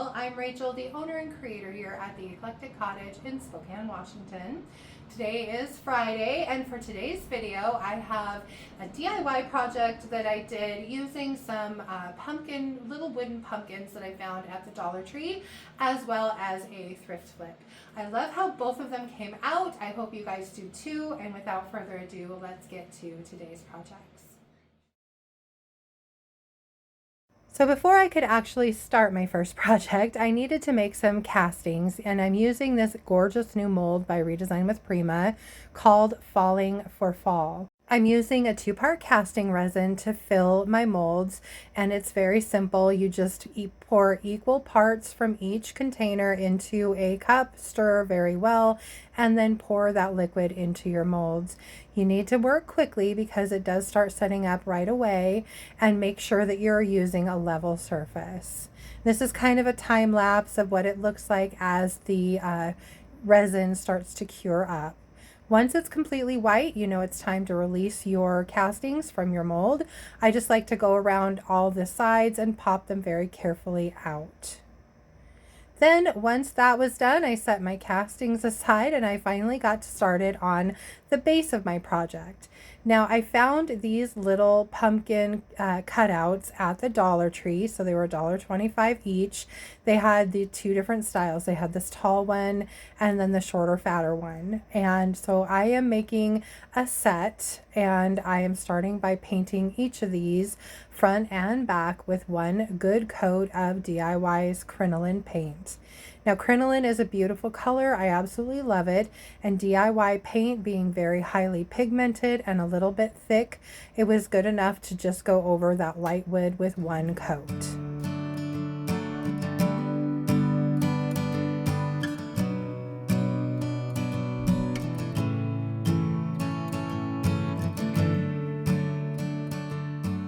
Stencil. I'm Rachel, the owner and creator here at the Eclectic Cottage in Spokane, Washington. Today is Friday, and for today's video I have a DIY project that I did using some little wooden pumpkins that I found at the Dollar Tree, as well as a thrift flip. I love how both of them came out. I hope you guys do too, and without further ado, let's get to today's projects. So before I could actually start my first project, I needed to make some castings, and I'm using this gorgeous new mold by Redesign with Prima called Falling for Fall. I'm using a 2-part casting resin to fill my molds, and it's very simple. You just pour equal parts from each container into a cup, stir very well, and then pour that liquid into your molds. You need to work quickly because it does start setting up right away, and make sure that you're using a level surface. This is kind of a time lapse of what it looks like as the resin starts to cure up. Once it's completely white, you know it's time to release your castings from your mold. I just like to go around all the sides and pop them very carefully out. Then once that was done, I set my castings aside and I finally got started on the base of my project. Now I found these little pumpkin cutouts at the Dollar Tree, so they were $1.25 each. They had the 2 different styles. They had this tall one and then the shorter, fatter one. And so I am making a set, and I am starting by painting each of these front and back with one good coat of DIY's Crinoline paint. Now Crinoline is a beautiful color. I absolutely love it, and DIY paint being very highly pigmented and a little bit thick, it was good enough to just go over that light wood with one coat.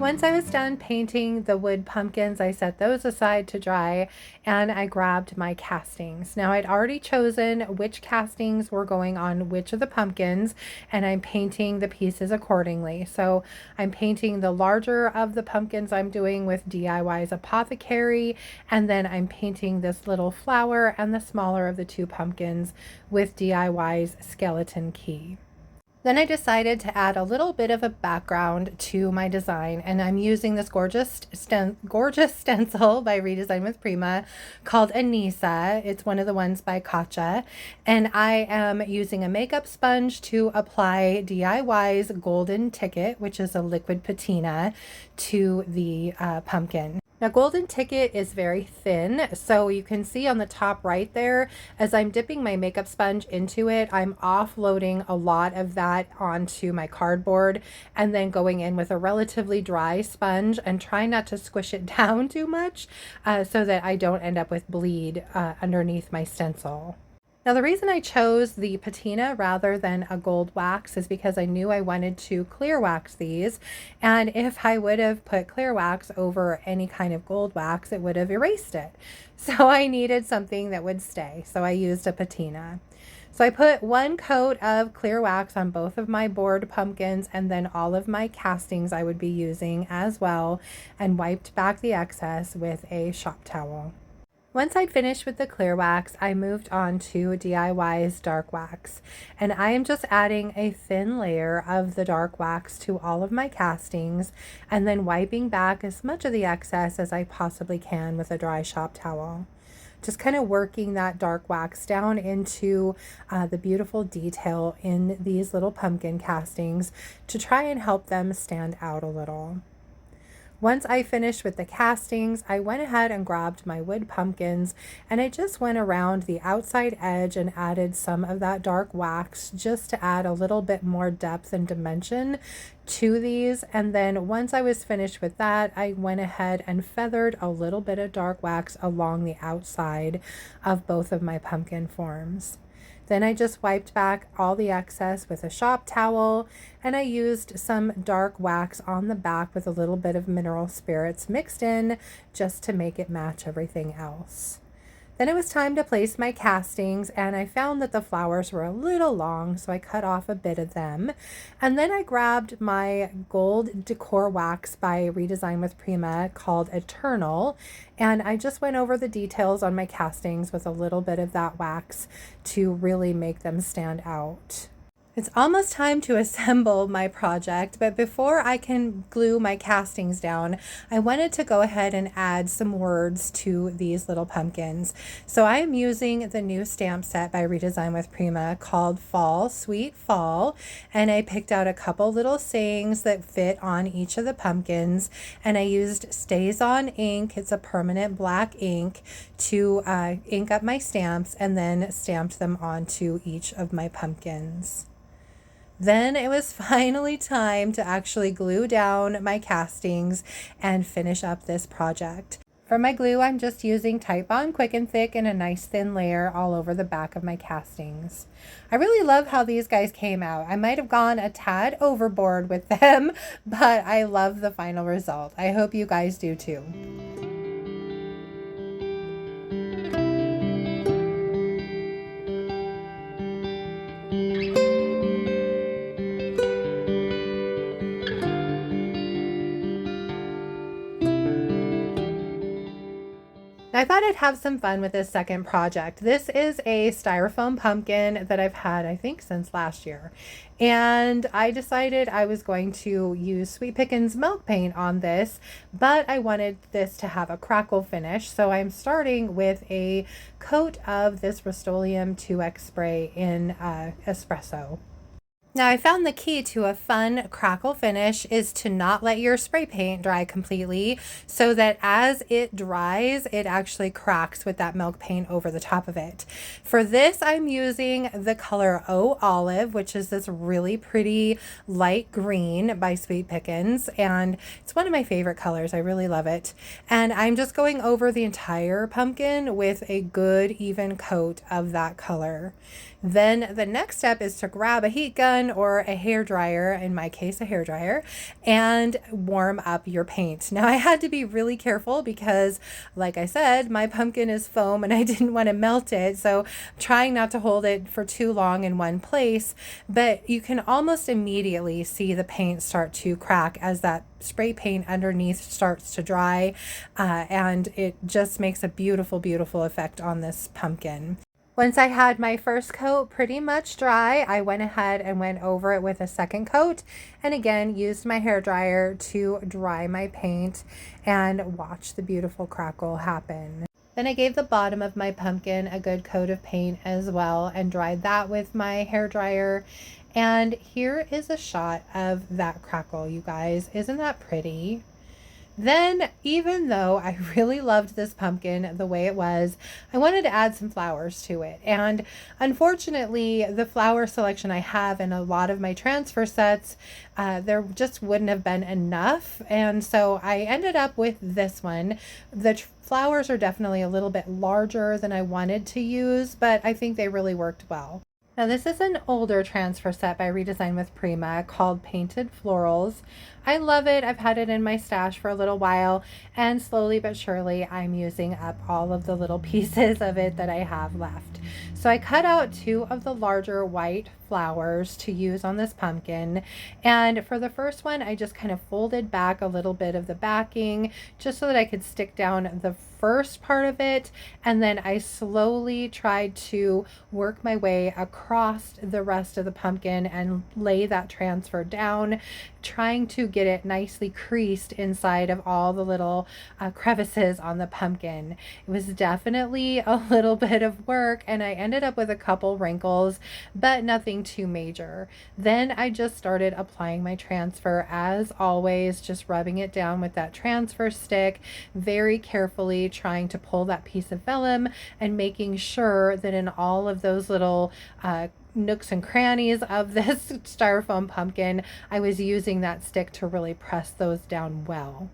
Once I was done painting the wood pumpkins, I set those aside to dry, and I grabbed my castings. Now I'd already chosen which castings were going on which of the pumpkins, and I'm painting the pieces accordingly. So I'm painting the larger of the pumpkins I'm doing with DIY's Apothecary, and then I'm painting this little flower and the smaller of the 2 pumpkins with DIY's Skeleton Key. Then I decided to add a little bit of a background to my design, and I'm using this gorgeous stencil by Redesign with Prima called Anisa. It's one of the ones by Katja, and I am using a makeup sponge to apply DIY's Golden Ticket, which is a liquid patina, to the pumpkin. Now Golden Ticket is very thin, so you can see on the top right there, as I'm dipping my makeup sponge into it, I'm offloading a lot of that onto my cardboard and then going in with a relatively dry sponge and trying not to squish it down too much so that I don't end up with bleed underneath my stencil. Now the reason I chose the patina rather than a gold wax is because I knew I wanted to clear wax these, and if I would have put clear wax over any kind of gold wax, it would have erased it. So I needed something that would stay, so I used a patina. So I put one coat of clear wax on both of my board pumpkins and then all of my castings I would be using as well, and wiped back the excess with a shop towel. Once I'd finished with the clear wax, I moved on to DIY's dark wax, and I am just adding a thin layer of the dark wax to all of my castings and then wiping back as much of the excess as I possibly can with a dry shop towel. Just kind of working that dark wax down into the beautiful detail in these little pumpkin castings to try and help them stand out a little. Once I finished with the castings, I went ahead and grabbed my wood pumpkins, and I just went around the outside edge and added some of that dark wax just to add a little bit more depth and dimension to these. And then once I was finished with that, I went ahead and feathered a little bit of dark wax along the outside of both of my pumpkin forms. Then I just wiped back all the excess with a shop towel, and I used some dark wax on the back with a little bit of mineral spirits mixed in just to make it match everything else. Then it was time to place my castings, and I found that the flowers were a little long, so I cut off a bit of them. And then I grabbed my gold decor wax by Redesign with Prima called Eternal, and I just went over the details on my castings with a little bit of that wax to really make them stand out. It's almost time to assemble my project, but before I can glue my castings down, I wanted to go ahead and add some words to these little pumpkins. So I am using the new stamp set by Redesign with Prima called Fall, Sweet Fall, and I picked out a couple little sayings that fit on each of the pumpkins, and I used Stazon Ink, it's a permanent black ink, to ink up my stamps and then stamped them onto each of my pumpkins. Then it was finally time to actually glue down my castings and finish up this project. For my glue, I'm just using Titebond Quick and Thick in a nice thin layer all over the back of my castings. I really love how these guys came out. I might have gone a tad overboard with them, but I love the final result. I hope you guys do too. I thought I'd have some fun with this second project. This is a styrofoam pumpkin that I've had, I think, since last year. And I decided I was going to use Sweet Pickins Milk Paint on this, but I wanted this to have a crackle finish. So I'm starting with a coat of this Rustoleum 2X spray in Espresso. Now, I found the key to a fun crackle finish is to not let your spray paint dry completely so that as it dries, it actually cracks with that milk paint over the top of it. For this, I'm using the color O Olive, which is this really pretty light green by Sweet Pickins, and it's one of my favorite colors. I really love it. And I'm just going over the entire pumpkin with a good even coat of that color. Then the next step is to grab a heat gun or a hair dryer, in my case a hair dryer, and warm up your paint. Now I had to be really careful because, like I said, my pumpkin is foam and I didn't want to melt it, so I'm trying not to hold it for too long in one place, but you can almost immediately see the paint start to crack as that spray paint underneath starts to dry, and it just makes a beautiful, beautiful effect on this pumpkin. Once I had my first coat pretty much dry, I went ahead and went over it with a second coat, and again used my hair dryer to dry my paint and watch the beautiful crackle happen. Then I gave the bottom of my pumpkin a good coat of paint as well and dried that with my hair dryer. And here is a shot of that crackle, you guys. Isn't that pretty? Then, even though I really loved this pumpkin the way it was, I wanted to add some flowers to it. And unfortunately, the flower selection I have in a lot of my transfer sets, there just wouldn't have been enough. And so I ended up with this one. The flowers are definitely a little bit larger than I wanted to use, but I think they really worked well. Now this is an older transfer set by Redesign with Prima called Painted Florals. I love it. I've had it in my stash for a little while, and slowly but surely I'm using up all of the little pieces of it that I have left. So I cut out two of the larger white flowers to use on this pumpkin, and for the first one I just kind of folded back a little bit of the backing just so that I could stick down the first part of it, and then I slowly tried to work my way across the rest of the pumpkin and lay that transfer down, trying to get it nicely creased inside of all the little crevices on the pumpkin. It was definitely a little bit of work, and I ended up with a couple wrinkles, but nothing too major. Then I just started applying my transfer as always, just rubbing it down with that transfer stick, very carefully trying to pull that piece of vellum and making sure that in all of those little nooks and crannies of this styrofoam pumpkin, I was using that stick to really press those down well.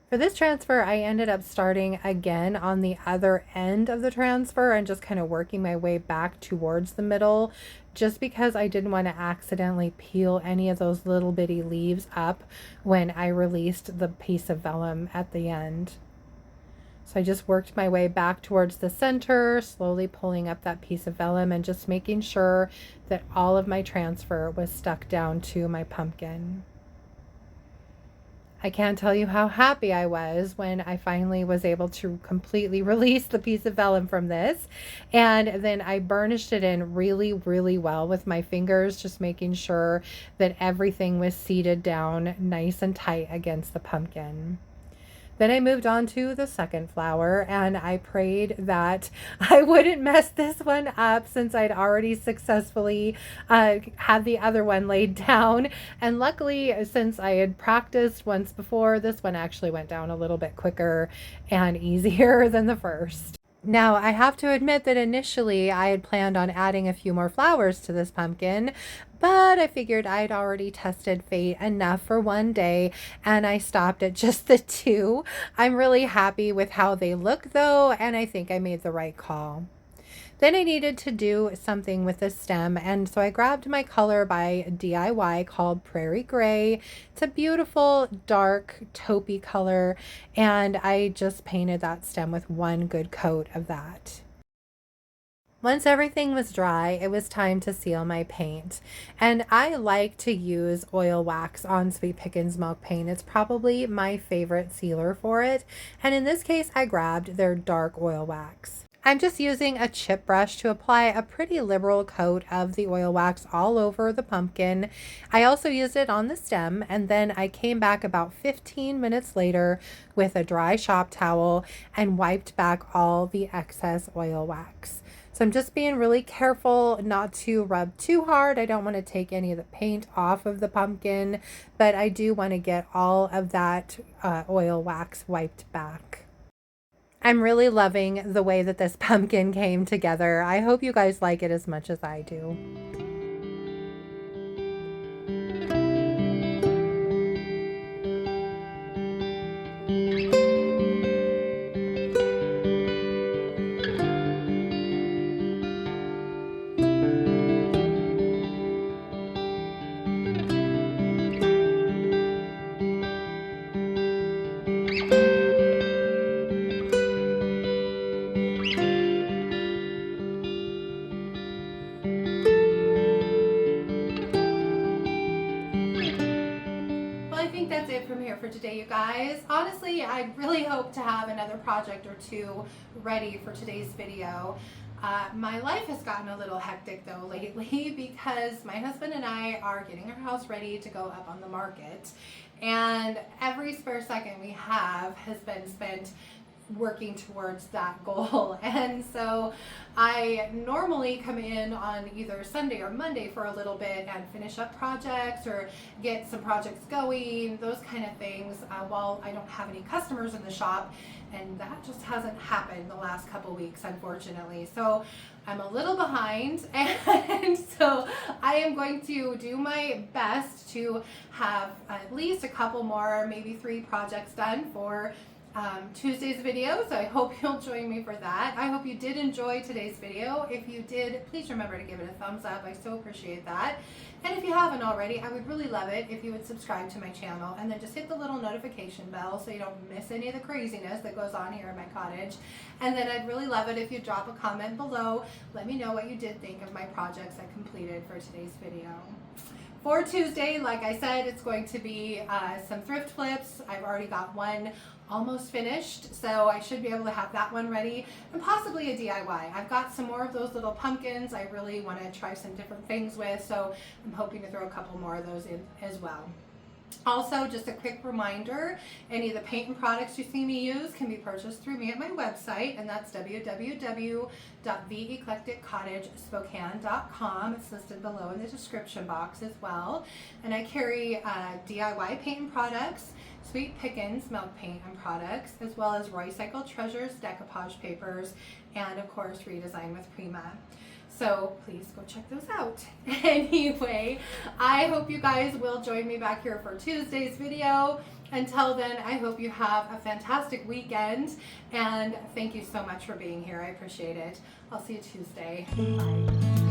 For this transfer, I ended up starting again on the other end of the transfer and just kind of working my way back towards the middle, just because I didn't want to accidentally peel any of those little bitty leaves up when I released the piece of vellum at the end. So I just worked my way back towards the center, slowly pulling up that piece of vellum and just making sure that all of my transfer was stuck down to my pumpkin. I can't tell you how happy I was when I finally was able to completely release the piece of vellum from this. And then I burnished it in really, really well with my fingers, just making sure that everything was seated down nice and tight against the pumpkin. Then I moved on to the second flower, and I prayed that I wouldn't mess this one up since I'd already successfully had the other one laid down. And luckily, since I had practiced once before, this one actually went down a little bit quicker and easier than the first. Now, I have to admit that initially I had planned on adding a few more flowers to this pumpkin, but I figured I'd already tested fate enough for one day and I stopped at just the 2. I'm really happy with how they look though, and I think I made the right call. Then I needed to do something with the stem, and so I grabbed my color by DIY called Prairie Gray. It's a beautiful dark taupey color, and I just painted that stem with one good coat of that. Once everything was dry, it was time to seal my paint. And I like to use oil wax on Sweet Pickins Milk Paint. It's probably my favorite sealer for it. And in this case, I grabbed their dark oil wax. I'm just using a chip brush to apply a pretty liberal coat of the oil wax all over the pumpkin. I also used it on the stem, and then I came back about 15 minutes later with a dry shop towel and wiped back all the excess oil wax. So I'm just being really careful not to rub too hard. I don't want to take any of the paint off of the pumpkin, but I do want to get all of that oil wax wiped back. I'm really loving the way that this pumpkin came together. I hope you guys like it as much as I do. That's it from here for today, you guys. Honestly, I really hope to have another project or two ready for today's video. My life has gotten a little hectic though lately because my husband and I are getting our house ready to go up on the market, and every spare second we have has been spent working towards that goal. And so I normally come in on either Sunday or Monday for a little bit and finish up projects or get some projects going, those kind of things, while I don't have any customers in the shop, and that just hasn't happened the last couple weeks, unfortunately. So I'm a little behind, and so I am going to do my best to have at least a couple more, maybe 3 projects done for Tuesday's video, so I hope you'll join me for that. I hope you did enjoy today's video. If you did, please remember to give it a thumbs up. I so appreciate that. And if you haven't already, I would really love it if you would subscribe to my channel and then just hit the little notification bell so you don't miss any of the craziness that goes on here in my cottage. And then I'd really love it if you drop a comment below. Let me know what you did think of my projects I completed for today's video. For Tuesday, like I said, it's going to be some thrift flips. I've already got one almost finished, so I should be able to have that one ready, and possibly a DIY. I've got some more of those little pumpkins I really want to try some different things with, so I'm hoping to throw a couple more of those in as well. Also, just a quick reminder, any of the paint and products you see me use can be purchased through me at my website, and that's www.theeclecticcottagespokane.com. It's listed below in the description box as well. And I carry DIY paint and products, Sweet Pickins Milk Paint and products, as well as Recycled Treasures decoupage papers, and of course Redesign with Prima. So please go check those out. Anyway, I hope you guys will join me back here for Tuesday's video. Until then, I hope you have a fantastic weekend, and thank you so much for being here. I appreciate it. I'll see you Tuesday. Bye.